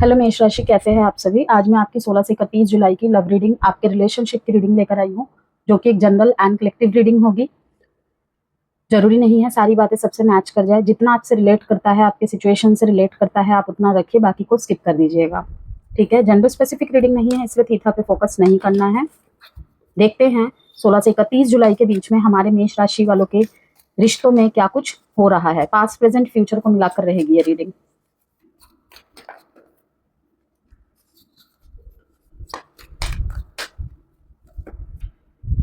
Hello मेष राशि, कैसे हैं आप सभी। आज मैं आपकी 16 से 31 जुलाई की लव रीडिंग, आपके रिलेशनशिप की रीडिंग लेकर आई हूँ, जो कि एक जनरल एंड कलेक्टिव रीडिंग होगी। जरूरी नहीं है सारी बातें सबसे मैच कर जाए। जितना आपसे रिलेट करता है, आपके सिचुएशन से रिलेट करता है, आप उतना रखिए, बाकी को स्किप कर दीजिएगा। ठीक है, जेंडर स्पेसिफिक रीडिंग नहीं है, इसलिए थीथा पे फोकस नहीं करना है। देखते हैं 16 से 31 जुलाई के बीच में हमारे मेष राशि वालों के रिश्तों में क्या कुछ हो रहा है। पास्ट प्रेजेंट फ्यूचर को मिलाकर रहेगी ये reading.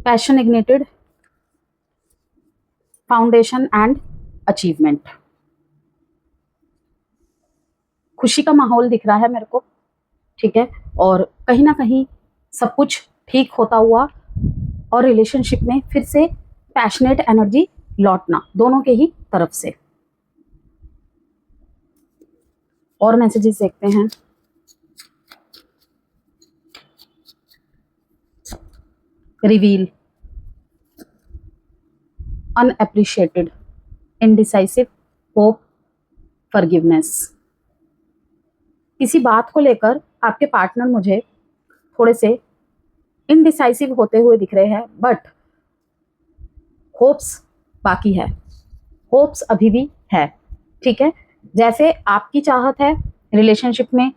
Passion ignited, foundation and achievement. खुशी का माहौल दिख रहा है मेरे को, ठीक है, और कहीं ना कहीं सब कुछ ठीक होता हुआ और रिलेशनशिप में फिर से पैशनेट एनर्जी लौटना दोनों के ही तरफ से। और मैसेजेस देखते हैं। Reveal, unappreciated, indecisive, hope, forgiveness. किसी बात को लेकर आपके पार्टनर मुझे थोड़े से इनडिसाइसिव होते हुए दिख रहे हैं, बट होप्स बाकी है, होप्स अभी भी है। ठीक है, जैसे आपकी चाहत है रिलेशनशिप में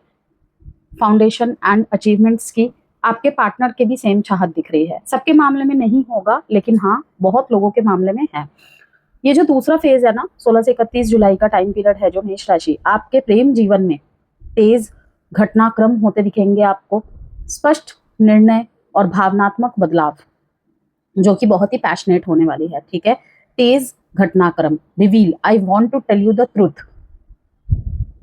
फाउंडेशन एंड अचीवमेंट्स की, आपके पार्टनर के भी सेम चाहत दिख रही है। सबके मामले में नहीं होगा, लेकिन हाँ, बहुत लोगों के मामले में है। ये जो दूसरा फेज है ना, 16 से 31 जुलाई का टाइम पीरियड है, जो मेष राशि, आपके प्रेम जीवन में तेज घटनाक्रम होते दिखेंगे आपको। स्पष्ट निर्णय और भावनात्मक बदलाव, जो कि बहुत ही पैशनेट होने वाली है। ठीक है, तेज घटनाक्रम, reveal, I want to tell you the truth.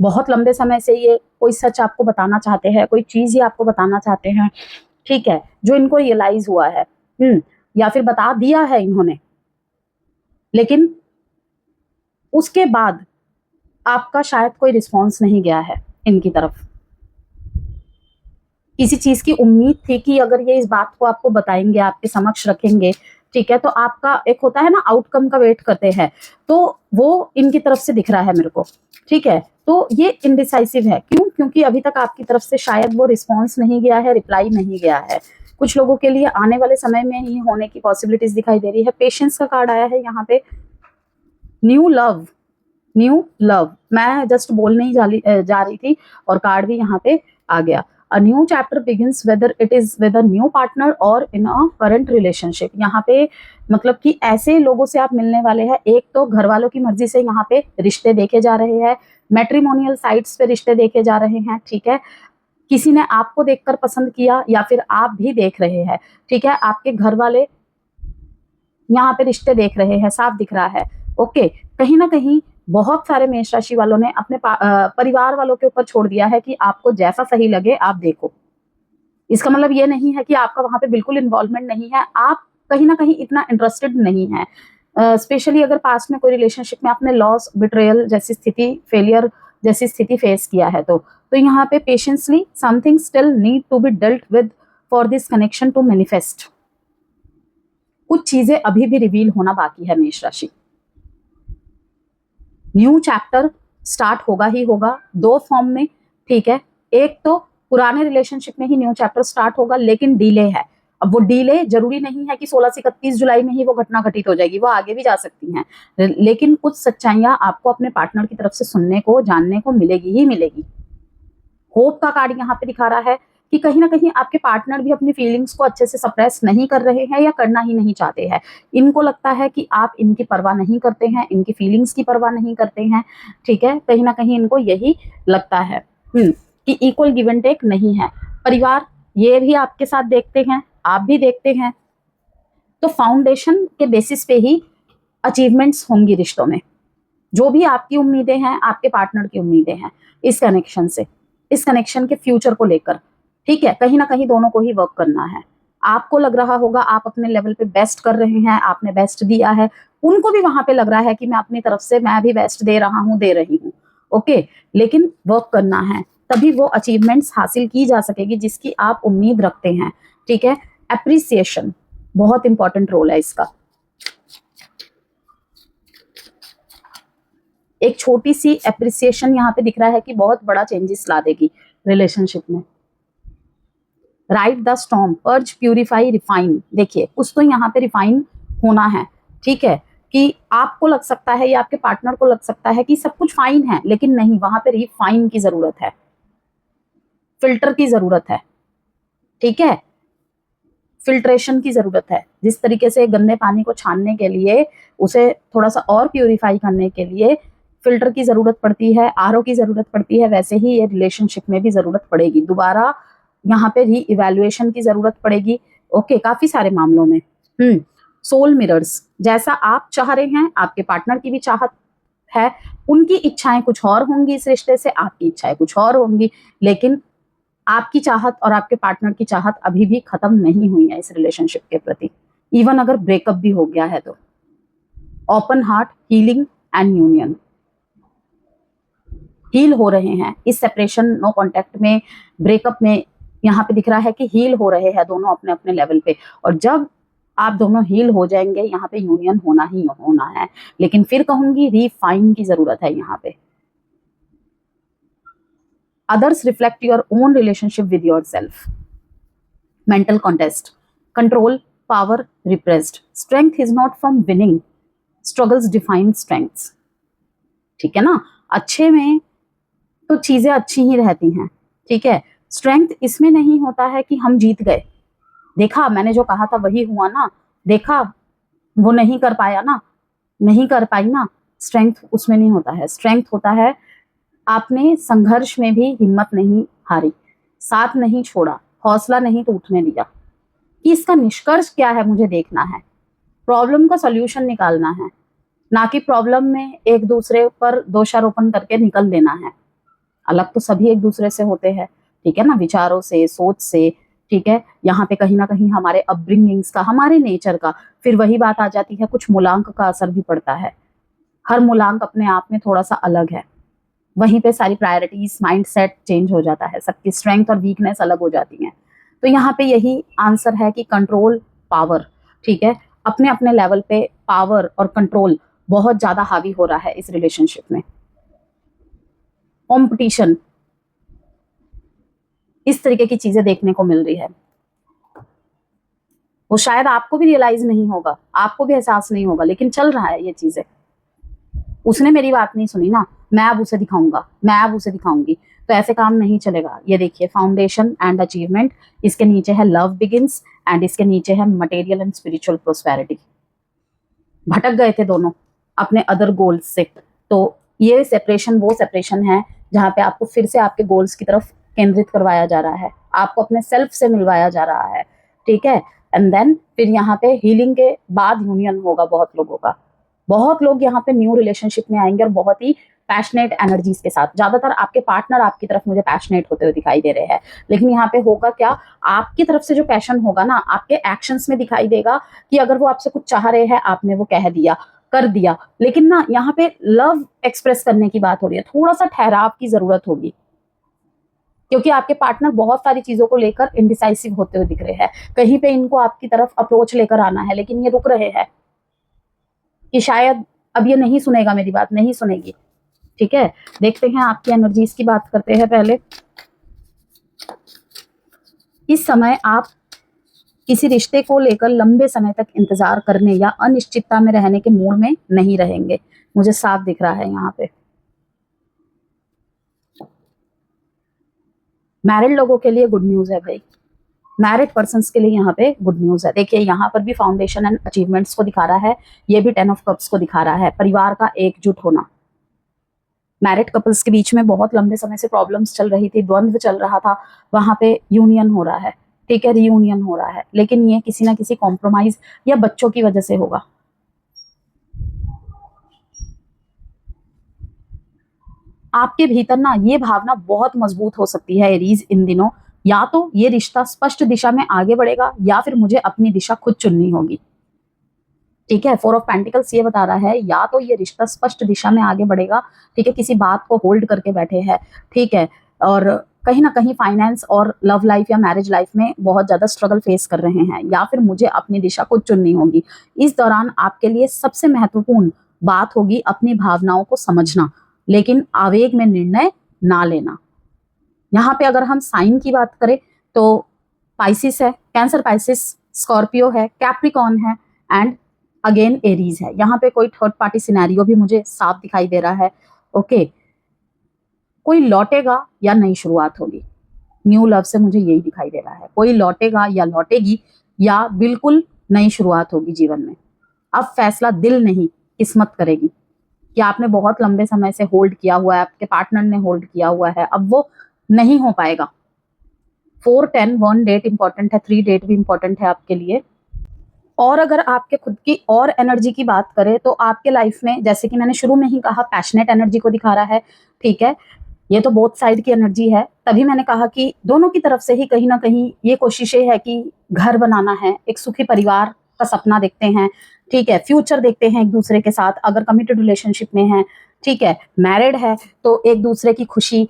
बहुत लंबे समय से ये कोई सच आपको बताना चाहते हैं, कोई चीज ही आपको बताना चाहते हैं, ठीक है, जो इनको रियलाइज हुआ है, या फिर बता दिया है इन्होंने, लेकिन उसके बाद आपका शायद कोई रिस्पॉन्स नहीं गया है इनकी तरफ। किसी चीज की उम्मीद थी कि अगर ये इस बात को आपको बताएंगे, आपके समक्ष रखेंगे, ठीक है, तो आपका एक होता है ना, आउटकम का वेट करते हैं, तो वो इनकी तरफ से दिख रहा है मेरे को। ठीक है, तो ये इनडिसाइसिव है। क्यों? क्योंकि अभी तक आपकी तरफ से शायद वो रिस्पॉन्स नहीं गया है, रिप्लाई नहीं गया है। कुछ लोगों के लिए आने वाले समय में ही होने की पॉसिबिलिटीज दिखाई दे रही है। पेशेंस का कार्ड आया है यहाँ पे। न्यू लव, न्यू लव, मैं जस्ट बोलने ही जा रही थी और कार्ड भी यहाँ पे आ गया। A new chapter begins whether it is with a new partner or in a current relationship। यहाँ पे मतलब कि ऐसे लोगों से आप मिलने वाले हैं। एक तो घर वालों की मर्जी से यहाँ पे रिश्ते देखे जा रहे हैं, मैट्रिमोनियल साइट्स पे रिश्ते देखे जा रहे हैं। ठीक है, किसी ने आपको देखकर पसंद किया या फिर आप भी देख रहे हैं। ठीक है, आपके घर वाले यहाँ पे रिश्ते देख रहे हैं, साफ दिख रहा है। ओके, कहीं ना कहीं बहुत सारे मेष राशि वालों ने अपने परिवार वालों के ऊपर छोड़ दिया है कि आपको जैसा सही लगे आप देखो। इसका मतलब ये नहीं है कि आपका वहां पे बिल्कुल इन्वॉल्वमेंट नहीं है, आप कहीं ना कहीं इतना इंटरेस्टेड नहीं है। स्पेशली अगर पास्ट में कोई रिलेशनशिप में आपने लॉस, बिट्रेयल जैसी स्थिति, फेलियर जैसी स्थिति फेस किया है, तो यहाँ पे patiently something still need to be dealt with for this connection to manifest. कुछ चीजें अभी भी रिवील होना बाकी है मेष राशि। न्यू चैप्टर स्टार्ट होगा ही होगा, दो फॉर्म में। ठीक है, एक तो पुराने रिलेशनशिप में ही न्यू चैप्टर स्टार्ट होगा, लेकिन डिले है। अब वो डिले जरूरी नहीं है कि 16 से 31 जुलाई में ही वो घटना घटित हो जाएगी, वो आगे भी जा सकती हैं, लेकिन कुछ सच्चाइयां आपको अपने पार्टनर की तरफ से सुनने को, जानने को मिलेगी ही मिलेगी। होप का कार्ड यहाँ पे दिखा रहा है कि कहीं ना कहीं आपके पार्टनर भी अपनी फीलिंग्स को अच्छे से सप्रेस नहीं कर रहे हैं या करना ही नहीं चाहते हैं। इनको लगता है कि आप इनकी परवाह नहीं करते हैं, इनकी फीलिंग्स की परवाह नहीं करते हैं। ठीक है, कहीं ना कहीं इनको यही लगता है कि इक्वल गिव एंड टेक नहीं है। परिवार ये भी आपके साथ देखते हैं, आप भी देखते हैं, तो फाउंडेशन के बेसिस पे ही अचीवमेंट्स होंगी रिश्तों में। जो भी आपकी उम्मीदें हैं, आपके पार्टनर की उम्मीदें हैं इस कनेक्शन से, इस कनेक्शन के फ्यूचर को लेकर, ठीक है, कहीं ना कहीं दोनों को ही वर्क करना है। आपको लग रहा होगा आप अपने लेवल पे बेस्ट कर रहे हैं, आपने बेस्ट दिया है, उनको भी वहां पे लग रहा है कि मैं अपनी तरफ से मैं भी बेस्ट दे रहा हूँ, दे रही हूँ। ओके, लेकिन वर्क करना है, तभी वो अचीवमेंट्स हासिल की जा सकेगी जिसकी आप उम्मीद रखते हैं। ठीक है, एप्रिसिएशन बहुत इंपॉर्टेंट रोल है इसका। एक छोटी सी एप्रिसिएशन यहाँ पे दिख रहा है कि बहुत बड़ा चेंजेस ला देगी। रिलेशनशिप में। Right the storm, purge, purify, refine. देखिए कुछ तो यहाँ पे रिफाइन होना है, ठीक है, कि आपको लग सकता है या आपके पार्टनर को लग सकता है कि सब कुछ फाइन है, लेकिन नहीं, वहां पे रिफाइन की जरूरत है, फिल्टर की जरूरत है, ठीक है, फिल्ट्रेशन की जरूरत है। जिस तरीके से गंदे पानी को छानने के लिए, उसे थोड़ा सा और प्यूरिफाई करने के लिए फिल्टर की जरूरत पड़ती है, आरओ की जरूरत पड़ती है, वैसे ही ये रिलेशनशिप में भी जरूरत पड़ेगी। दोबारा यहाँ पे री इवेल्युएशन की जरूरत पड़ेगी। ओके, काफी सारे मामलों में। सोल मिरर्स, जैसा आप चाह रहे हैं आपके पार्टनर की भी चाहत है, उनकी इच्छाएं कुछ और होंगी इस रिश्ते से, आपकी इच्छाएं कुछ और होंगी, लेकिन आपकी चाहत और आपके पार्टनर की चाहत अभी भी खत्म नहीं हुई है इस रिलेशनशिप के प्रति, इवन अगर ब्रेकअप भी हो गया है तो। Open heart, healing and union, heal हो रहे हैं इस सेपरेशन, नो कॉन्टेक्ट में, ब्रेकअप में। यहाँ पे दिख रहा है कि हील हो रहे हैं दोनों अपने अपने लेवल पे, और जब आप दोनों हील हो जाएंगे यहाँ पे यूनियन होना ही होना है। लेकिन फिर कहूंगी रिफाइन की जरूरत है यहाँ पे। Others reflect your own relationship with yourself. Mental contest. Control, power, repressed. Strength is not from winning. Struggles define strengths. ठीक है ना, अच्छे में तो चीजें अच्छी ही रहती हैं, ठीक है। स्ट्रेंथ इसमें नहीं होता है कि हम जीत गए, देखा मैंने जो कहा था वही हुआ ना, देखा वो नहीं कर पाया ना, नहीं कर पाई ना, स्ट्रेंथ उसमें नहीं होता है। स्ट्रेंथ होता है आपने संघर्ष में भी हिम्मत नहीं हारी, साथ नहीं छोड़ा, हौसला नहीं टूटने दिया। कि इसका निष्कर्ष क्या है मुझे देखना है, प्रॉब्लम का सॉल्यूशन निकालना है, ना कि प्रॉब्लम में एक दूसरे पर दोषारोपण करके निकल देना है। अलग तो सभी एक दूसरे से होते हैं, ठीक है ना, विचारों से, सोच से, ठीक है। यहाँ पे कहीं ना कहीं हमारे अपब्रिंगिंग्स का, हमारे नेचर का, फिर वही बात आ जाती है, कुछ मूलांक का असर भी पड़ता है। हर मूलांक अपने आप में थोड़ा सा अलग है, वहीं पे सारी प्रायोरिटीज, माइंडसेट चेंज हो जाता है, सबकी स्ट्रेंथ और वीकनेस अलग हो जाती हैं। तो यहाँ पे यही आंसर है कि कंट्रोल, पावर, ठीक है, अपने अपने लेवल पे पावर और कंट्रोल बहुत ज्यादा हावी हो रहा है इस रिलेशनशिप में। कॉम्पिटिशन, इस तरीके की चीजें देखने को मिल रही है। वो शायद आपको भी रियलाइज नहीं होगा, आपको भी एहसास नहीं होगा, लेकिन चल रहा है ये चीजें। उसने मेरी बात नहीं सुनी ना, मैं अब उसे दिखाऊंगा, मैं अब उसे दिखाऊंगी, तो ऐसे काम नहीं चलेगा। ये देखिए, फाउंडेशन एंड अचीवमेंट, इसके नीचे है लव बिगिंस, एंड इसके नीचे है मटेरियल एंड स्पिरिचुअल प्रोस्पेरिटी। भटक गए थे दोनों अपने अदर गोल्स से, तो ये सेपरेशन वो सेपरेशन है जहाँ पे आपको फिर से आपके गोल्स की तरफ केंद्रित करवाया जा रहा है, आपको अपने सेल्फ से मिलवाया जा रहा है, ठीक है। एंड देन फिर यहाँ पे हीलिंग के बाद यूनियन होगा बहुत लोगों का। बहुत लोग यहाँ पे न्यू रिलेशनशिप में आएंगे और बहुत ही पैशनेट एनर्जीज के साथ। ज्यादातर आपके पार्टनर आपकी तरफ मुझे पैशनेट होते हुए दिखाई दे रहे हैं, लेकिन यहाँ पे होगा क्या, आपकी तरफ से जो पैशन होगा ना, आपके एक्शंस में दिखाई देगा कि अगर वो आपसे कुछ चाह रहे हैं, आपने वो कह दिया, कर दिया, लेकिन ना यहाँ पे लव एक्सप्रेस करने की बात हो रही है, थोड़ा सा ठहराव की जरूरत होगी, क्योंकि आपके पार्टनर बहुत सारी चीजों को लेकर इनडिसाइसिव होते हुए दिख रहे हैं। कहीं पे इनको आपकी तरफ अप्रोच लेकर आना है, लेकिन ये रुक रहे हैं कि शायद अब ये नहीं सुनेगा मेरी बात, नहीं सुनेगी, ठीक है। देखते हैं आपकी एनर्जीज की बात करते हैं पहले। इस समय आप किसी रिश्ते को लेकर लंबे समय तक इंतजार करने या अनिश्चितता में रहने के मूड में नहीं रहेंगे, मुझे साफ दिख रहा है यहाँ पे। मैरिड लोगों के लिए गुड न्यूज है भाई, मैरिड पर्सन्स के लिए यहाँ पे गुड न्यूज है। देखिए यहाँ पर भी फाउंडेशन एंड अचीवमेंट्स को दिखा रहा है, ये भी 10 ऑफ कप्स को दिखा रहा है, परिवार का एकजुट होना। मैरिड कपल्स के बीच में बहुत लंबे समय से प्रॉब्लम्स चल रही थी, द्वंद्व चल रहा था, वहां पे यूनियन हो रहा है, ठीक है, रीयूनियन हो रहा है, लेकिन ये किसी ना किसी कॉम्प्रोमाइज या बच्चों की वजह से होगा। आपके भीतर ना ये भावना बहुत मजबूत हो सकती है एरीज इन दिनों, या तो ये रिश्ता स्पष्ट दिशा में आगे बढ़ेगा या फिर मुझे अपनी दिशा खुद चुननी होगी, ठीक है। 4 ऑफ पेंटिकल्स ये बता रहा है, या तो ये रिश्ता स्पष्ट दिशा में आगे बढ़ेगा, ठीक है, किसी बात को होल्ड करके बैठे हैं, ठीक है, और कहीं ना कहीं फाइनेंस और लव लाइफ या मैरिज लाइफ में बहुत ज्यादा स्ट्रगल फेस कर रहे हैं, या फिर मुझे अपनी दिशा खुद चुननी होगी। इस दौरान आपके लिए सबसे महत्वपूर्ण बात होगी अपनी भावनाओं को समझना, लेकिन आवेग में निर्णय ना लेना। यहाँ पे अगर हम साइन की बात करें तो पाइसिस है, कैंसर पाइसिस, स्कॉर्पियो है, कैप्रिकॉन है एंड अगेन एरीज है। यहाँ पे कोई थर्ड पार्टी सिनेरियो भी मुझे साफ दिखाई दे रहा है। ओके, कोई लौटेगा या नई शुरुआत होगी, न्यू लव से मुझे यही दिखाई दे रहा है। कोई लौटेगा या लौटेगी या बिल्कुल नई शुरुआत होगी जीवन में। अब फैसला दिल नहीं किस्मत करेगी कि आपने बहुत लंबे समय से होल्ड किया हुआ है, आपके पार्टनर ने होल्ड किया हुआ है, अब वो नहीं हो पाएगा। 4, 10, 1 डेट इंपॉर्टेंट है, 3 डेट भी इंपॉर्टेंट है आपके लिए। और अगर आपके खुद की और एनर्जी की बात करें तो आपके लाइफ में, जैसे कि मैंने शुरू में ही कहा, पैशनेट एनर्जी को दिखा रहा है। ठीक है, ये तो बोथ साइड की एनर्जी है, तभी मैंने कहा कि दोनों की तरफ से ही कहीं ना कहीं ये कोशिशें है कि घर बनाना है, एक सुखी परिवार का सपना देखते हैं। ठीक है, फ्यूचर देखते हैं एक दूसरे के साथ, अगर कमिटेड रिलेशनशिप में है। ठीक है, मैरिड है तो एक दूसरे की खुशी,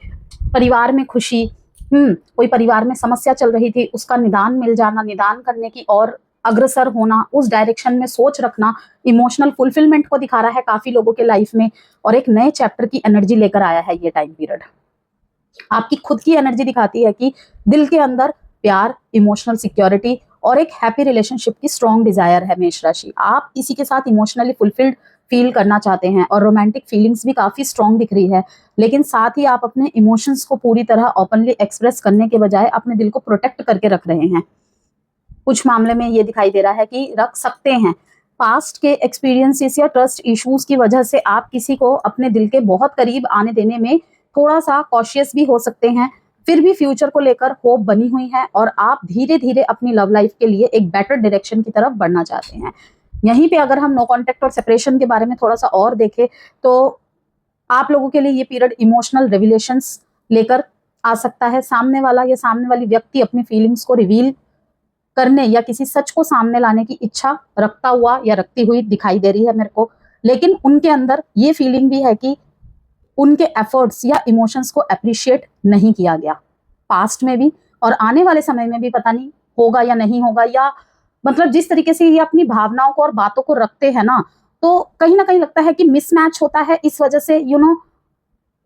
परिवार में खुशी, कोई परिवार में समस्या चल रही थी उसका निदान मिल जाना, निदान करने की और अग्रसर होना, उस डायरेक्शन में सोच रखना, इमोशनल फुलफिलमेंट को दिखा रहा है काफी लोगों के लाइफ में, और एक नए चैप्टर की एनर्जी लेकर आया है ये टाइम पीरियड। आपकी खुद की एनर्जी दिखाती है कि दिल के अंदर प्यार, इमोशनल सिक्योरिटी और एक हैप्पी रिलेशनशिप की स्ट्रॉन्ग डिजायर है मेष राशि। आप किसी के साथ इमोशनली फुलफिल्ड फील करना चाहते हैं और रोमांटिक फीलिंग्स भी काफी स्ट्रॉन्ग दिख रही है, लेकिन साथ ही आप अपने इमोशंस को पूरी तरह ओपनली एक्सप्रेस करने के बजाय अपने दिल को प्रोटेक्ट करके रख रहे हैं। कुछ मामले में ये दिखाई दे रहा है कि रख सकते हैं। पास्ट के एक्सपीरियंसेस या ट्रस्ट इश्यूज की वजह से आप किसी को अपने दिल के बहुत करीब आने देने में थोड़ा सा कॉशियस भी हो सकते हैं, फिर भी फ्यूचर को लेकर होप बनी हुई है और आप धीरे धीरे अपनी लव लाइफ के लिए एक बेटर डायरेक्शन की तरफ बढ़ना चाहते हैं। यहीं पे अगर हम नो कॉन्टेक्ट और सेपरेशन के बारे में थोड़ा सा और देखें तो आप लोगों के लिए ये पीरियड इमोशनल रेवलेशंस लेकर आ सकता है। सामने वाला या सामने वाली व्यक्ति अपनी फीलिंग्स को रिवील करने या किसी सच को सामने लाने की इच्छा रखता हुआ या रखती हुई दिखाई दे रही है मेरे को, लेकिन उनके अंदर ये फीलिंग भी है कि उनके एफर्ट्स या इमोशंस को अप्रिशिएट नहीं किया गया पास्ट में भी, और आने वाले समय में भी पता नहीं होगा या नहीं होगा, या मतलब जिस तरीके से ये अपनी भावनाओं को और बातों को रखते हैं ना, तो कहीं ना कहीं लगता है कि मिसमैच होता है। इस वजह से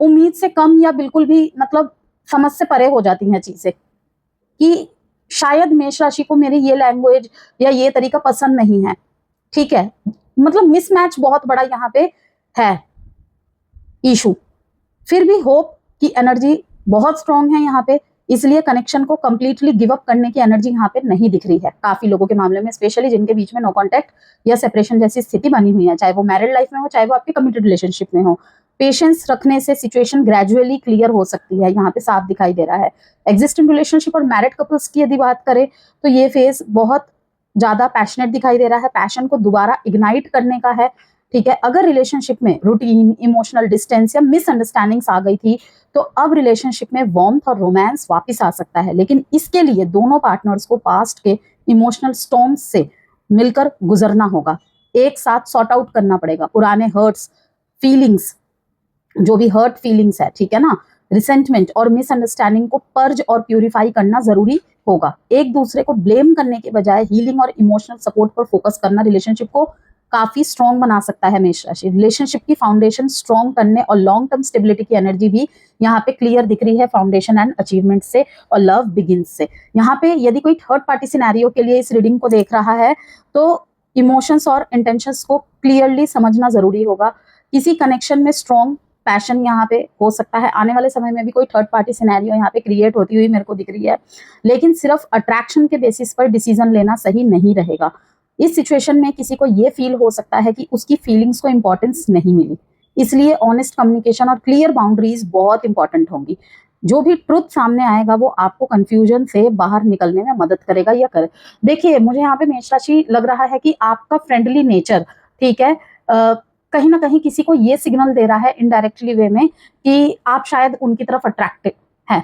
उम्मीद से कम या बिल्कुल भी मतलब समझ से परे हो जाती हैं चीजें कि शायद मेष राशि को मेरी ये लैंग्वेज या ये तरीका पसंद नहीं है। ठीक है, मतलब मिसमैच बहुत बड़ा यहाँ पे है इशू। फिर भी होप की एनर्जी बहुत स्ट्रांग है यहाँ पे, इसलिए कनेक्शन को कंप्लीटली गिव अप करने की एनर्जी यहाँ पे नहीं दिख रही है काफी लोगों के मामले में, स्पेशली जिनके बीच में नो कॉन्टेक्ट या सेपरेशन जैसी स्थिति बनी हुई है, चाहे वो मैरिड लाइफ में हो चाहे वो आपके कमिटेड रिलेशनशिप में हो। पेशेंस रखने से सिचुएशन ग्रेजुअली क्लियर हो सकती है, यहाँ पे साफ दिखाई दे रहा है। एग्जिस्टिंग रिलेशनशिप और मैरिड कपल्स की यदि बात करें तो ये फेज बहुत ज्यादा पैशनेट दिखाई दे रहा है, पैशन को दोबारा इग्नाइट करने का है। ठीक है, अगर रिलेशनशिप में रूटीन, इमोशनल डिस्टेंस या मिसअंडरस्टैंडिंग्स आ गई थी तो अब रिलेशनशिप में वार्मथ और रोमांस वापस आ सकता है, लेकिन इसके लिए दोनों पार्टनर्स को पास्ट के इमोशनल स्टॉर्म्स से मिलकर गुजरना होगा, एक साथ सॉर्ट आउट करना पड़ेगा पुराने हर्ट्स, फीलिंग्स, जो भी हर्ट फीलिंग्स है, ठीक है ना, रिसेंटमेंट और मिसअंडरस्टैंडिंग को पर्ज और प्यूरिफाई करना जरूरी होगा। एक दूसरे को ब्लेम करने के बजाय हीलिंग और इमोशनल सपोर्ट पर फोकस करना रिलेशनशिप को काफी स्ट्रॉन्ग बना सकता है मेष राशि। रिलेशनशिप की फाउंडेशन स्ट्रॉन्ग करने और लॉन्ग टर्म स्टेबिलिटी की एनर्जी भी यहाँ पे क्लियर दिख रही है फाउंडेशन एंड अचीवमेंट से और लव बिगिंस से। यहाँ पे यदि कोई थर्ड पार्टी सिनेरियो के लिए इस रीडिंग को देख रहा है तो इमोशंस और इंटेंशंस को क्लियरली समझना जरूरी होगा। किसी कनेक्शन में स्ट्रॉन्ग पैशन यहाँ पे हो सकता है, आने वाले समय में भी कोई थर्ड पार्टी सिनेरियो यहाँ पे क्रिएट होती हुई मेरे को दिख रही है, लेकिन सिर्फ अट्रैक्शन के बेसिस पर डिसीजन लेना सही नहीं रहेगा। इस सिचुएशन में किसी को ये फील हो सकता है कि उसकी फीलिंग्स को इंपॉर्टेंस नहीं मिली, इसलिए ऑनेस्ट कम्युनिकेशन और क्लियर बाउंड्रीज बहुत इंपॉर्टेंट होंगी। जो भी ट्रुथ सामने आएगा वो आपको कंफ्यूजन से बाहर निकलने में मदद करेगा या करे। देखिए, मुझे यहाँ पे मेष राशि लग रहा है कि आपका फ्रेंडली नेचर, ठीक है, कहीं ना कहीं किसी को ये सिग्नल दे रहा है इनडायरेक्टली वे में कि आप शायद उनकी तरफ अट्रैक्टेड हैं,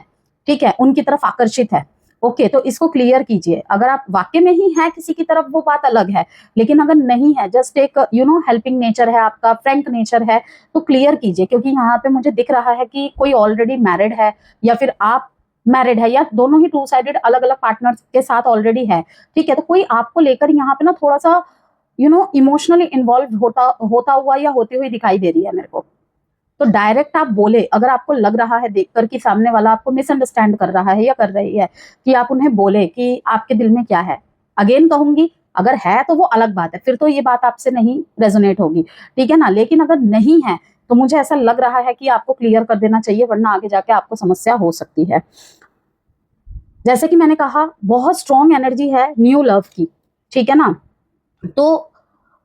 ठीक है, उनकी तरफ आकर्षित है। ओके, तो इसको क्लियर कीजिए। अगर आप वाकई में ही है किसी की तरफ वो बात अलग है, लेकिन अगर नहीं है, जस्ट एक हेल्पिंग नेचर है आपका, फ्रैंक नेचर है, तो क्लियर कीजिए। क्योंकि यहाँ पे मुझे दिख रहा है कि कोई ऑलरेडी मैरिड है या फिर आप मैरिड है या दोनों ही टू साइडेड अलग अलग पार्टनर के साथ ऑलरेडी है, ठीक है, तो कोई आपको लेकर यहाँ पे ना थोड़ा सा इमोशनली इन्वॉल्व होता हुआ या होती हुई दिखाई दे रही है मेरे को। तो डायरेक्ट आप बोले, अगर आपको लग रहा है देखकर कि सामने वाला आपको मिसअंडरस्टैंड कर रहा है या कर रही है, कि आप उन्हें बोले कि आपके दिल में क्या है। अगेन कहूंगी, अगर है तो वो अलग बात है, फिर तो ये बात आपसे नहीं रेजोनेट होगी, ठीक है ना। लेकिन अगर नहीं है तो मुझे ऐसा लग रहा है कि आपको क्लियर कर देना चाहिए, वरना आगे जाके आपको समस्या हो सकती है। जैसे कि मैंने कहा, बहुत स्ट्रॉन्ग एनर्जी है न्यू लव की, ठीक है ना। तो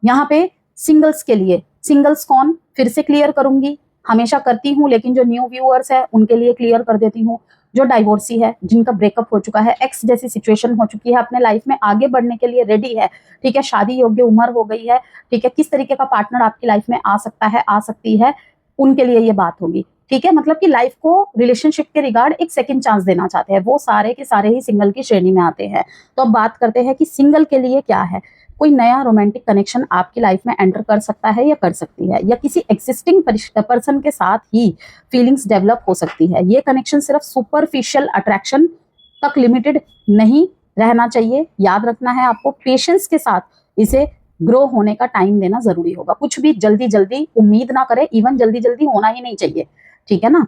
यहाँ पे सिंगल्स के लिए, सिंगल्स कौन, फिर से क्लियर करूंगी, हमेशा करती हूँ, लेकिन जो न्यू व्यूअर्स है उनके लिए क्लियर कर देती हूँ। जो डाइवोर्सी है, जिनका ब्रेकअप हो चुका है, एक्स जैसी सिचुएशन हो चुकी है, अपने लाइफ में आगे बढ़ने के लिए रेडी है, ठीक है, शादी योग्य उम्र हो गई है, ठीक है, किस तरीके का पार्टनर आपकी लाइफ में आ सकता है, आ सकती है, उनके लिए ये बात होगी, ठीक है। मतलब कि लाइफ को रिलेशनशिप के रिगार्ड एक सेकंड चांस देना चाहते हैं, वो सारे के सारे ही सिंगल की श्रेणी में आते हैं। तो अब बात करते हैं कि सिंगल के लिए क्या है। कोई नया रोमांटिक कनेक्शन आपकी लाइफ में एंटर कर सकता है या कर सकती है, या किसी एक्सिस्टिंग पर्सन के साथ ही फीलिंग्स डेवलप हो सकती है। ये कनेक्शन सिर्फ सुपरफिशियल अट्रैक्शन तक लिमिटेड नहीं रहना चाहिए। याद रखना है आपको, पेशेंस के साथ इसे ग्रो होने का टाइम देना जरूरी होगा। कुछ भी जल्दी जल्दी उम्मीद ना करें, इवन जल्दी जल्दी होना ही नहीं चाहिए, ठीक है ना।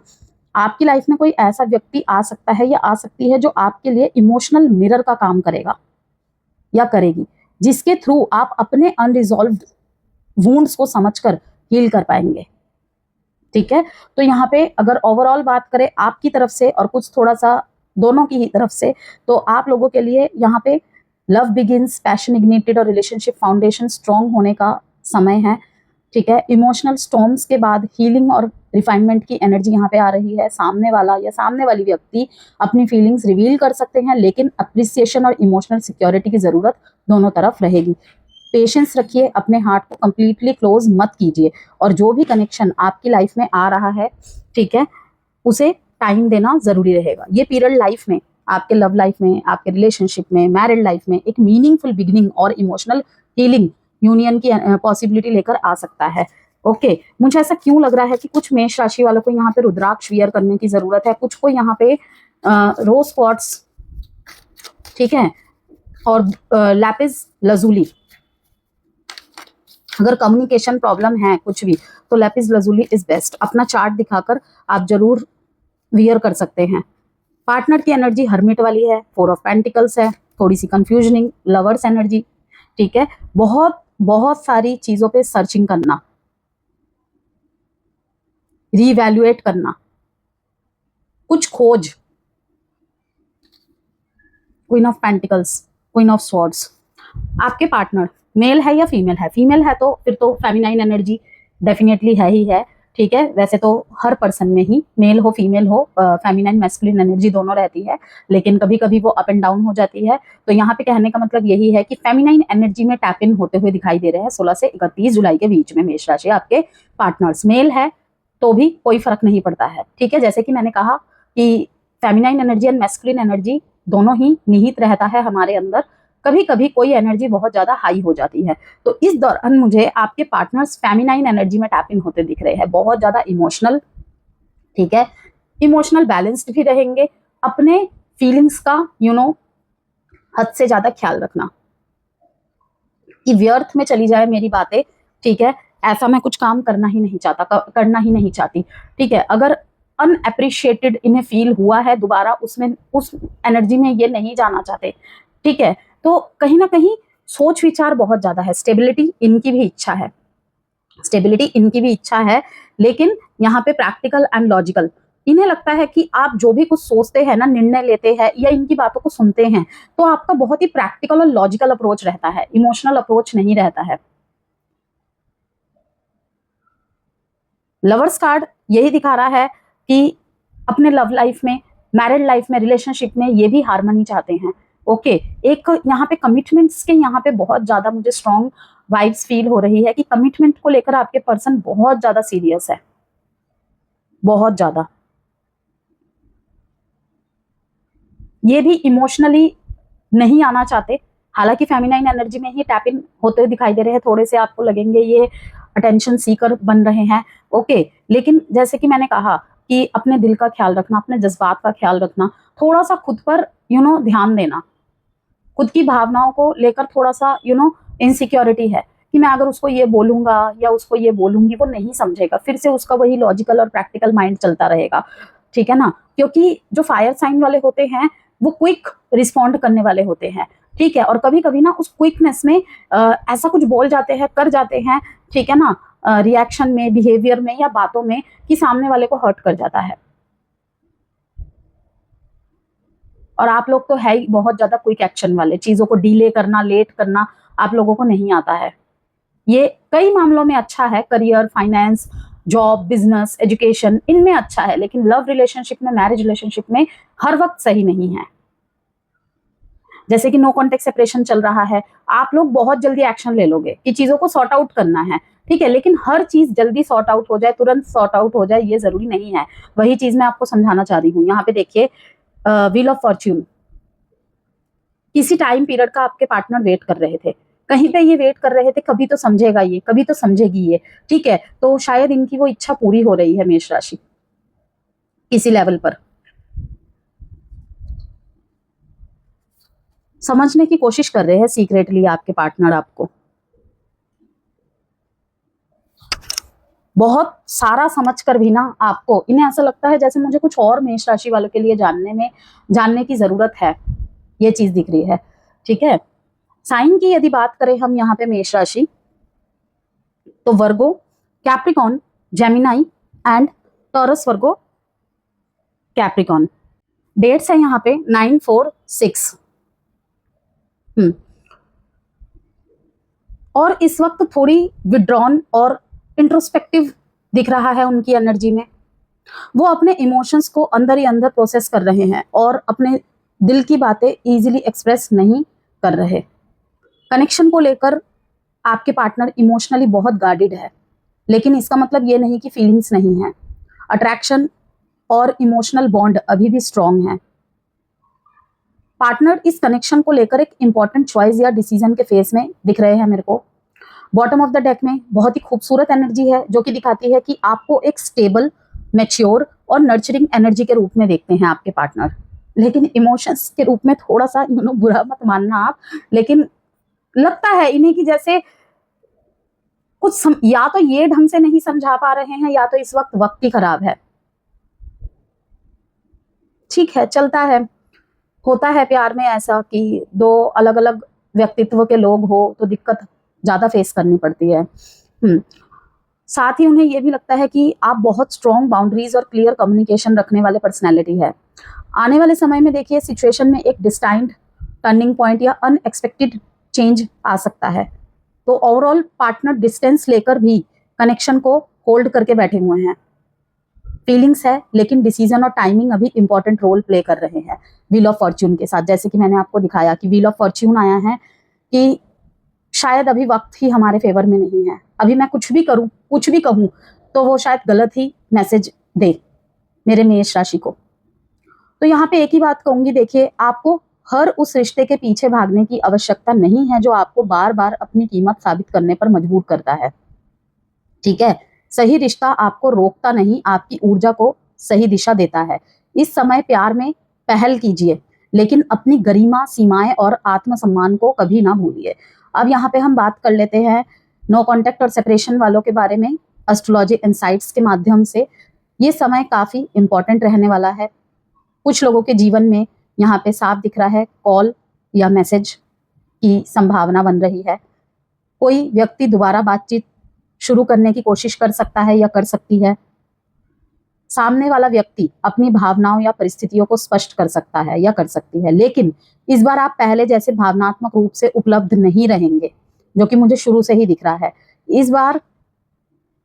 आपकी लाइफ में कोई ऐसा व्यक्ति आ सकता है या आ सकती है जो आपके लिए इमोशनल मिरर का काम करेगा या करेगी, जिसके थ्रू आप अपने अनरिजॉल्व्ड वुंड्स को समझकर हील कर पाएंगे, ठीक है। तो यहाँ पे अगर ओवरऑल बात करें आपकी तरफ से और कुछ थोड़ा सा दोनों की ही तरफ से, तो आप लोगों के लिए यहाँ पे लव बिगिंस, पैशन इग्निटेड और रिलेशनशिप फाउंडेशन स्ट्रॉन्ग होने का समय है, ठीक है। इमोशनल स्टॉर्म्स के बाद हीलिंग और रिफाइनमेंट की एनर्जी यहाँ पे आ रही है। सामने वाला या सामने वाली व्यक्ति अपनी फीलिंग्स रिवील कर सकते हैं, लेकिन अप्रिसिएशन और इमोशनल सिक्योरिटी की जरूरत दोनों तरफ रहेगी। पेशेंस रखिए, अपने हार्ट को कंप्लीटली क्लोज मत कीजिए, और जो भी कनेक्शन आपकी लाइफ में आ रहा है, ठीक है, उसे टाइम देना जरूरी रहेगा। ये पीरियड लाइफ में, आपके लव लाइफ में, आपके रिलेशनशिप में, मैरिड लाइफ में एक मीनिंगफुल बिगिनिंग और इमोशनल हीलिंग यूनियन की पॉसिबिलिटी लेकर आ सकता है। ओके, मुझे ऐसा क्यों लग रहा है कि कुछ मेष राशि वालों को यहाँ पे रुद्राक्ष वियर करने की जरूरत है, कुछ को यहाँ पे रोज क्वार्ट्स, ठीक है, और लैपिस लजुली। अगर कम्युनिकेशन प्रॉब्लम है कुछ भी, तो लैपिस लजुली इज बेस्ट। अपना चार्ट दिखाकर आप जरूर वियर कर सकते हैं। पार्टनर की एनर्जी हर्मिट वाली है, 4 ऑफ पेंटिकल्स है, थोड़ी सी कंफ्यूजनिंग लवर्स एनर्जी, ठीक है। बहुत बहुत सारी चीजों पे सर्चिंग करना, रीवैल्यूएट करना, कुछ खोज। Queen of pentacles, queen of swords. आपके पार्टनर मेल है या फीमेल है? फीमेल है तो फिर तो फेमिनाइन एनर्जी डेफिनेटली है ही है, ठीक है। वैसे तो हर पर्सन में ही मेल हो फीमेल हो फेमिनाइन मैस्कुलिन एनर्जी दोनों रहती है, लेकिन कभी कभी वो अप एंड डाउन हो जाती है। तो यहाँ पे कहने का मतलब यही है कि फेमिनाइन एनर्जी में टैप इन होते हुए दिखाई दे रहे हैं 16 से 31 जुलाई के बीच में मेष राशि आपके पार्टनर्स। मेल है तो भी कोई फर्क नहीं पड़ता है, ठीक है। जैसे कि मैंने कहा कि feminine energy and masculine energy दोनों ही निहित रहता है हमारे अंदर। कभी कभी कोई एनर्जी बहुत ज्यादा हाई हो जाती है, तो इस दौरान मुझे आपके पार्टनर्स फेमिनाइन एनर्जी में टैप इन होते दिख रहे हैं, बहुत ज्यादा इमोशनल, ठीक है, इमोशनल बैलेंस्ड भी रहेंगे। अपने फीलिंग्स का हद से ज्यादा ख्याल रखना कि व्यर्थ में चली जाए मेरी बातें, ठीक है, ऐसा मैं कुछ काम करना ही नहीं चाहता, करना ही नहीं चाहती, ठीक है। अगर अनएप्रिशिएटेड इन्हें फील हुआ है दोबारा, उसमें उस एनर्जी में ये नहीं जाना चाहते, ठीक है। तो कहीं ना कहीं सोच विचार बहुत ज्यादा है, स्टेबिलिटी इनकी भी इच्छा है, स्टेबिलिटी इनकी भी इच्छा है, लेकिन यहाँ पे प्रैक्टिकल एंड लॉजिकल। इन्हें लगता है कि आप जो भी कुछ सोचते हैं ना, निर्णय लेते हैं या इनकी बातों को सुनते हैं, तो आपका बहुत ही प्रैक्टिकल और लॉजिकल अप्रोच रहता है, इमोशनल अप्रोच नहीं रहता है। लवर्स कार्ड यही दिखा रहा है कि अपने लव लाइफ में, मैरिड लाइफ में, रिलेशनशिप में ये भी हार्मनी चाहते हैं। ओके, एक यहाँ पे कमिटमेंट्स के यहाँ पे बहुत ज्यादा मुझे स्ट्रॉन्ग वाइब्स फील हो रही है कि कमिटमेंट को लेकर आपके पर्सन बहुत ज्यादा सीरियस है, बहुत ज्यादा। ये भी इमोशनली नहीं आना चाहते, हालांकि फेमिनाइन एनर्जी में ही टैप इन होते दिखाई दे रहे हैं। थोड़े से आपको लगेंगे ये अटेंशन सीकर बन रहे हैं, ओके, लेकिन जैसे कि मैंने कहा कि अपने दिल का ख्याल रखना, अपने जज्बात का ख्याल रखना, थोड़ा सा खुद पर ध्यान देना, खुद की भावनाओं को लेकर थोड़ा सा इनसिक्योरिटी है, कि मैं अगर उसको ये बोलूंगा या उसको ये बोलूंगी वो नहीं समझेगा, फिर से उसका वही लॉजिकल और प्रैक्टिकल माइंड चलता रहेगा, ठीक है ना। क्योंकि जो फायर साइन वाले होते हैं वो क्विक रिस्पॉन्ड करने वाले होते हैं, ठीक है। और कभी कभी ना उस क्विकनेस में ऐसा कुछ बोल जाते हैं, कर जाते हैं, ठीक है ना, रिएक्शन में, बिहेवियर में या बातों में, कि सामने वाले को हर्ट कर जाता है। और आप लोग तो है ही बहुत ज्यादा क्विक एक्शन वाले, चीजों को डिले करना, लेट करना आप लोगों को नहीं आता है। ये कई मामलों में अच्छा है, career, finance, job, business, education, इनमें अच्छा है, लेकिन लव रिलेशनशिप में, मैरिज रिलेशनशिप में हर वक्त सही नहीं है। जैसे कि नो कॉन्टेक्ट सेपरेशन चल रहा है, आप लोग बहुत जल्दी एक्शन ले लोगे कि चीजों को सॉर्ट आउट करना है, ठीक है, लेकिन हर चीज जल्दी सॉर्ट आउट हो जाए, तुरंत सॉर्ट आउट हो जाए, ये जरूरी नहीं है। वही चीज मैं आपको समझाना चाह रही हूँ। यहाँ पे देखिए, व्हील ऑफ फॉर्च्यून, किसी टाइम पीरियड का आपके पार्टनर वेट कर रहे थे, कहीं पे ये वेट कर रहे थे, कभी तो समझेगा ये, कभी तो समझेगी ये, ठीक है। तो शायद इनकी वो इच्छा पूरी हो रही है, मेष राशि किसी लेवल पर समझने की कोशिश कर रहे हैं सीक्रेटली आपके पार्टनर आपको, बहुत सारा समझकर भी ना आपको, इन्हें ऐसा लगता है जैसे मुझे कुछ और मेष राशि वालों के लिए जानने की जरूरत है, ये चीज दिख रही है, ठीक है। साइन की यदि बात करें हम यहाँ पे मेष राशि, तो Virgo, Capricorn, Gemini and Taurus, Virgo, Capricorn. Dates है यहाँ पे 9, 4, 6। और इस वक्त थोड़ी विड्रॉन और इंट्रोस्पेक्टिव दिख रहा है उनकी एनर्जी में। वो अपने इमोशंस को अंदर ही अंदर प्रोसेस कर रहे हैं और अपने दिल की बातें इजीली एक्सप्रेस नहीं कर रहे। कनेक्शन को लेकर आपके पार्टनर इमोशनली बहुत गार्डेड है, लेकिन इसका मतलब ये नहीं कि फीलिंग्स नहीं है। अट्रैक्शन और इमोशनल बॉन्ड अभी भी स्ट्रांग है। पार्टनर इस कनेक्शन को लेकर एक इंपॉर्टेंट चॉइस या डिसीजन के फेस में दिख रहे हैं मेरे को। बॉटम ऑफ द डेक में बहुत ही खूबसूरत एनर्जी है, जो कि दिखाती है कि आपको एक स्टेबल, मैच्योर और नर्चरिंग एनर्जी के रूप में देखते हैं आपके पार्टनर, लेकिन इमोशंस के रूप में थोड़ा सा बुरा मत मानना आप, लेकिन लगता है इन्हें कि जैसे या तो ये ढंग से नहीं समझा पा रहे हैं, या तो इस वक्त ही खराब है, ठीक है, चलता है। होता है प्यार में ऐसा कि दो अलग अलग व्यक्तित्व के लोग हो तो दिक्कत ज्यादा फेस करनी पड़ती है। साथ ही उन्हें यह भी लगता है कि आप बहुत स्ट्रॉन्ग बाउंड्रीज और क्लियर कम्युनिकेशन रखने वाले पर्सनैलिटी है। आने वाले समय में देखिए सिचुएशन में एक डिस्टाइंड टर्निंग पॉइंट या अनएक्सपेक्टेड चेंज आ सकता है। तो ओवरऑल पार्टनर डिस्टेंस लेकर भी कनेक्शन को होल्ड करके बैठे हुए हैं। फीलिंग्स है, लेकिन डिसीजन और टाइमिंग अभी इंपॉर्टेंट रोल प्ले कर रहे हैं व्हील ऑफ फॉर्च्यून के साथ। जैसे कि मैंने आपको दिखाया कि व्हील ऑफ फॉर्च्यून आया है कि शायद अभी वक्त ही हमारे फेवर में नहीं है, अभी मैं कुछ भी करूं, कुछ भी कहूं तो वो शायद गलत ही मैसेज दे मेरे मेष राशि को। तो यहाँ पे एक ही बात कहूंगी, देखिए आपको हर उस रिश्ते के पीछे भागने की आवश्यकता नहीं है जो आपको बार बार अपनी कीमत साबित करने पर मजबूर करता है, ठीक है। सही रिश्ता आपको रोकता नहीं, आपकी ऊर्जा को सही दिशा देता है। इस समय प्यार में पहल कीजिए, लेकिन अपनी गरिमा, सीमाएं और आत्मसम्मान को कभी ना भूलिए। अब यहाँ पे हम बात कर लेते हैं नो कॉन्टेक्ट और सेपरेशन वालों के बारे में एस्ट्रोलॉजी इनसाइट्स के माध्यम से। ये समय काफी इंपॉर्टेंट रहने वाला है। कुछ लोगों के जीवन में यहाँ पे साफ दिख रहा है कॉल या मैसेज की संभावना बन रही है। कोई व्यक्ति दोबारा बातचीत शुरू करने की कोशिश कर सकता है या कर सकती है। सामने वाला व्यक्ति अपनी भावनाओं या परिस्थितियों को स्पष्ट कर सकता है या कर सकती है, लेकिन इस बार आप पहले जैसे भावनात्मक रूप से उपलब्ध नहीं रहेंगे, जो कि मुझे शुरू से ही दिख रहा है। इस बार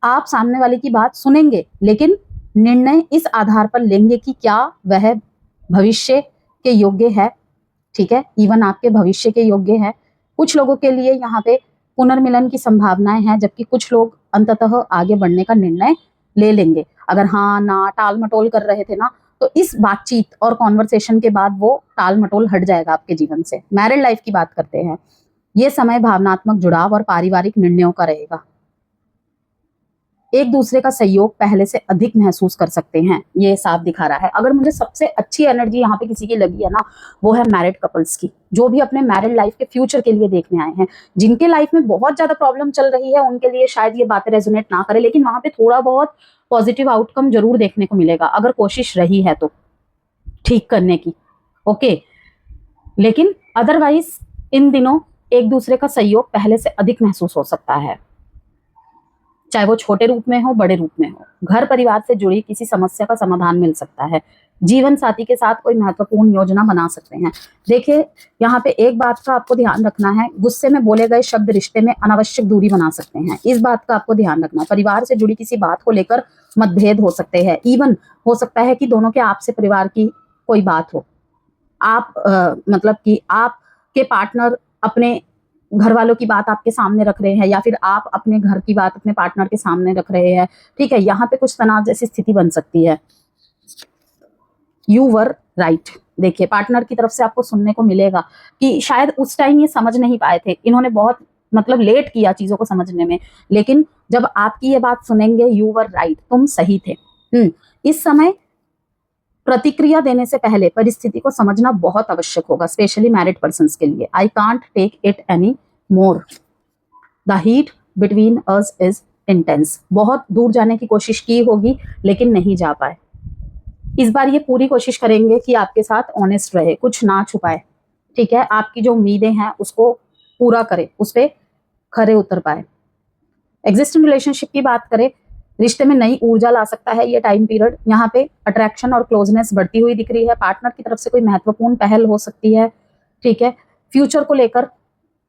आप सामने वाले की बात सुनेंगे, लेकिन निर्णय इस आधार पर लेंगे कि क्या वह भविष्य के योग्य है, ठीक है, इवन आपके भविष्य के योग्य है। कुछ लोगों के लिए यहाँ पे पुनर्मिलन की संभावनाएं हैं, जबकि कुछ लोग अंततः आगे बढ़ने का निर्णय ले लेंगे। अगर हाँ ना टाल मटोल कर रहे थे ना, तो इस बातचीत और कॉन्वर्सेशन के बाद वो टाल मटोल हट जाएगा आपके जीवन से। मैरिड लाइफ की बात करते हैं, ये समय भावनात्मक जुड़ाव और पारिवारिक निर्णयों का रहेगा। एक दूसरे का सहयोग पहले से अधिक महसूस कर सकते हैं, ये साफ दिखा रहा है। अगर मुझे सबसे अच्छी एनर्जी यहाँ पे किसी की लगी है ना, वो है मैरिड कपल्स की, जो भी अपने मैरिड लाइफ के फ्यूचर के लिए देखने आए हैं। जिनके लाइफ में बहुत ज्यादा प्रॉब्लम चल रही है उनके लिए शायद ये बातें रेजोनेट ना करे, लेकिन वहां पे थोड़ा बहुत पॉजिटिव आउटकम जरूर देखने को मिलेगा अगर कोशिश रही है तो ठीक करने की। ओके, लेकिन अदरवाइज इन दिनों एक दूसरे का सहयोग पहले से अधिक महसूस हो सकता है, चाहे वो छोटे रूप में हो बड़े रूप में हो। घर परिवार से जुड़ी किसी समस्या का समाधान मिल सकता है। जीवन साथी के साथ कोई महत्वपूर्ण योजना बना सकते हैं। देखिए, यहाँ पे एक बात का आपको ध्यान रखना है, गुस्से में बोले गए शब्द रिश्ते में अनावश्यक दूरी बना सकते हैं। इस बात का आपको ध्यान रखना है। परिवार से जुड़ी किसी बात को लेकर मतभेद हो सकते हैं। इवन हो सकता है कि दोनों के आपसे परिवार की कोई बात हो, आप मतलब कि आपके पार्टनर अपने घर वालों की बात आपके सामने रख रहे हैं, या फिर आप अपने घर की बात अपने पार्टनर के सामने रख रहे हैं। ठीक है, यहाँ पे कुछ तनाव जैसी स्थिति बन सकती है। You were right. देखिए, पार्टनर की तरफ से आपको सुनने को मिलेगा कि शायद उस टाइम ये समझ नहीं पाए थे, इन्होंने बहुत मतलब लेट किया चीजों को समझने में, लेकिन जब आपकी ये बात सुनेंगे, यू वर राइट, तुम सही थे। इस समय प्रतिक्रिया देने से पहले परिस्थिति को समझना बहुत आवश्यक होगा, स्पेशली मैरिड पर्सन्स के लिए। I can't take it any more, the heat between us is intense. बहुत दूर जाने की कोशिश की होगी लेकिन नहीं जा पाए। इस बार ये पूरी कोशिश करेंगे कि आपके साथ ऑनेस्ट रहे, कुछ ना छुपाए। ठीक है, आपकी जो उम्मीदें हैं उसको पूरा करे, उस पर खरे उतर पाए। एग्जिस्टिंग रिलेशनशिप की बात करें, रिश्ते में नई ऊर्जा ला सकता है ये टाइम पीरियड। यहाँ पे अट्रैक्शन और क्लोजनेस बढ़ती हुई दिख रही है। पार्टनर की तरफ से कोई महत्वपूर्ण पहल हो सकती है। ठीक है, फ्यूचर को लेकर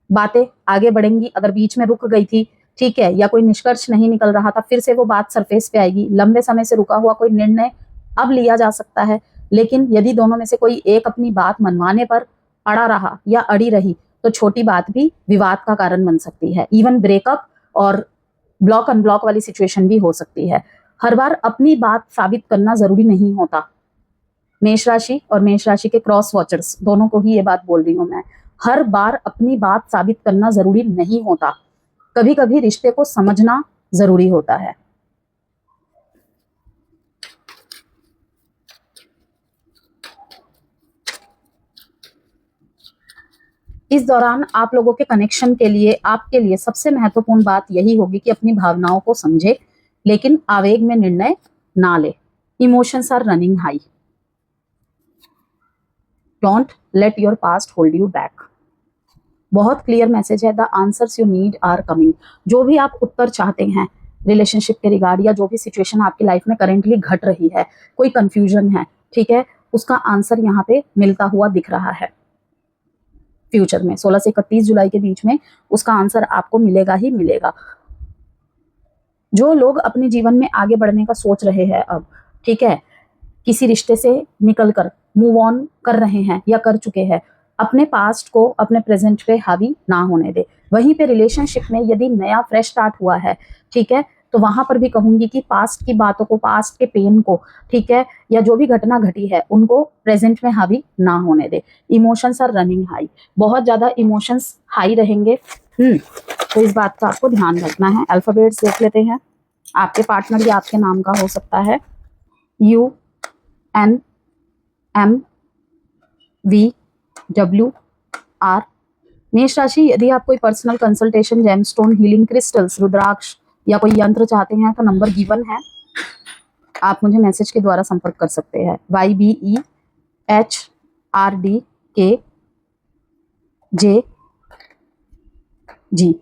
बातें आगे बढ़ेंगी। अगर बीच में रुक गई थी, ठीक है, या कोई निष्कर्ष नहीं निकल रहा था, फिर से वो बात सरफेस पे आएगी। लंबे समय से रुका हुआ कोई निर्णय अब लिया जा सकता है। लेकिन यदि दोनों में से कोई एक अपनी बात मनवाने पर अड़ा रहा या अड़ी रही, तो छोटी बात भी विवाद का कारण बन सकती है। इवन ब्रेकअप और ब्लॉक अनब्लॉक वाली सिचुएशन भी हो सकती है। हर बार अपनी बात साबित करना जरूरी नहीं होता। मेष राशि और मेष राशि के क्रॉस वॉचर्स दोनों को ही ये बात बोल रही हूं मैं, हर बार अपनी बात साबित करना जरूरी नहीं होता। कभी कभी रिश्ते को समझना जरूरी होता है। इस दौरान आप लोगों के कनेक्शन के लिए, आपके लिए सबसे महत्वपूर्ण बात यही होगी कि अपनी भावनाओं को समझे, लेकिन आवेग में निर्णय ना ले। Emotions are running high, don't let your past hold you back. बहुत क्लियर मैसेज है, the answers you need are coming. जो भी आप उत्तर चाहते हैं रिलेशनशिप के रिगार्ड, या जो भी सिचुएशन आपकी लाइफ में करेंटली घट रही है, कोई कंफ्यूजन है, ठीक है, उसका आंसर यहाँ पे मिलता हुआ दिख रहा है। फ्यूचर में 16 से 31 जुलाई के बीच में उसका आंसर आपको मिलेगा ही मिलेगा। जो लोग अपने जीवन में आगे बढ़ने का सोच रहे हैं अब, ठीक है, किसी रिश्ते से निकलकर मूव ऑन कर रहे हैं या कर चुके हैं, अपने पास्ट को अपने प्रेजेंट पे हावी ना होने दे। वहीं पे रिलेशनशिप में यदि नया फ्रेश स्टार्ट हुआ है, ठीक है, तो वहां पर भी कहूंगी कि पास्ट की बातों को, पास्ट के पेन को, ठीक है, या जो भी घटना घटी है उनको प्रेजेंट में हावी ना होने दे। इमोशंस आर रनिंग हाई, बहुत ज्यादा इमोशंस हाई रहेंगे। तो इस बात का आपको ध्यान रखना है। अल्फाबेट्स देख लेते हैं। आपके पार्टनर या आपके नाम का हो सकता है UNMVWR। मेष राशि, यदि आप कोई personal consultation, gemstone, healing crystals, rudraksha या कोई यंत्र चाहते हैं तो नंबर गिवन है, आप मुझे मैसेज के द्वारा संपर्क कर सकते हैं। YBEHRDKJ जी।